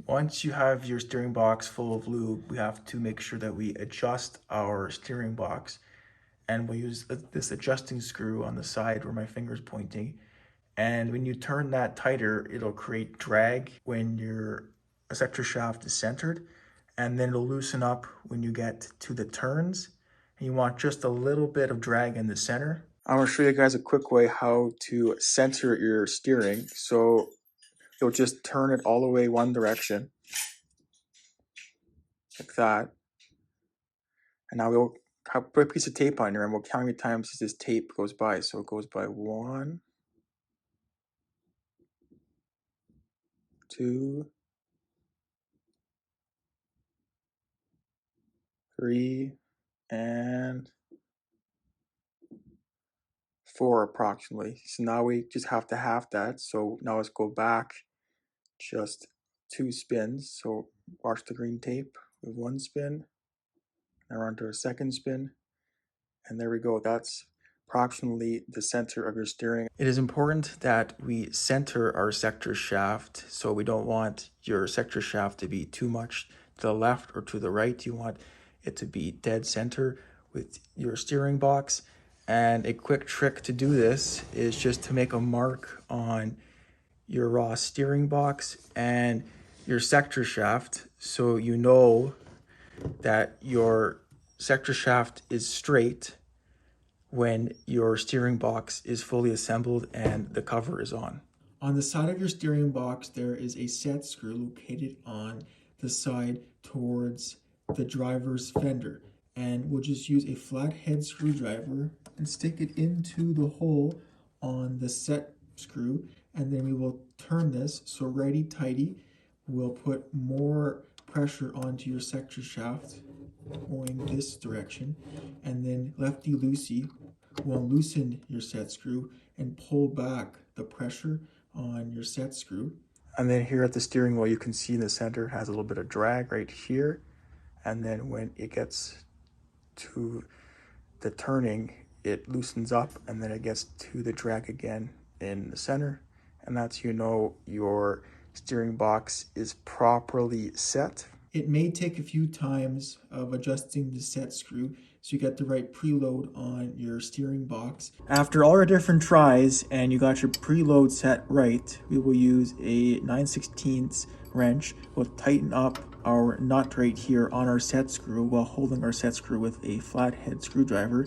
once you have your steering box full of lube, we have to make sure that we adjust our steering box. And we'll use this adjusting screw on the side where my finger's pointing. And when you turn that tighter, it'll create drag when your sector shaft is centered. And then it'll loosen up when you get to the turns. And you want just a little bit of drag in the center. I'm gonna show you guys a quick way how to center your steering. So you'll just turn it all the way one direction, like that. And now we'll put a piece of tape on here and we'll count how many times this tape goes by. So it goes by 1, 2, 3, and 4 approximately. So now we just have to half that. So now let's go back just 2 spins. So watch the green tape with 1 spin. Now we're onto our second spin. And there we go. That's approximately the center of your steering. It is important that we center our sector shaft. So we don't want your sector shaft to be too much to the left or to the right. You want it to be dead center with your steering box. And a quick trick to do this is just to make a mark on your Ross steering box and your sector shaft, so you know that your sector shaft is straight when your steering box is fully assembled and the cover is on. On the side of your steering box, there is a set screw located on the side towards the driver's fender. And we'll just use a flathead screwdriver and stick it into the hole on the set screw. And then we will turn this, so righty-tighty. We'll put more pressure onto your sector shaft going this direction, and then lefty-loosey will loosen your set screw and pull back the pressure on your set screw. And then here at the steering wheel, you can see in the center has a little bit of drag right here. And then when it gets to the turning, it loosens up and then it gets to the drag again in the center. And that's, you know, your steering box is properly set. It may take a few times of adjusting the set screw so you get the right preload on your steering box. After all our different tries and you got your preload set right, we will use a 9/16 wrench. We'll tighten up our nut right here on our set screw while holding our set screw with a flathead screwdriver,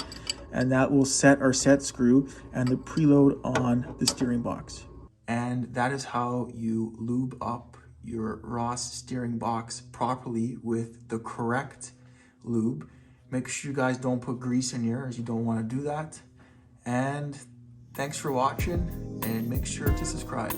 and that will set our set screw and the preload on the steering box. And that is how you lube up your Ross steering box properly with the correct lube. Make sure you guys don't put grease in here, as you don't want to do that. And thanks for watching, and make sure to subscribe.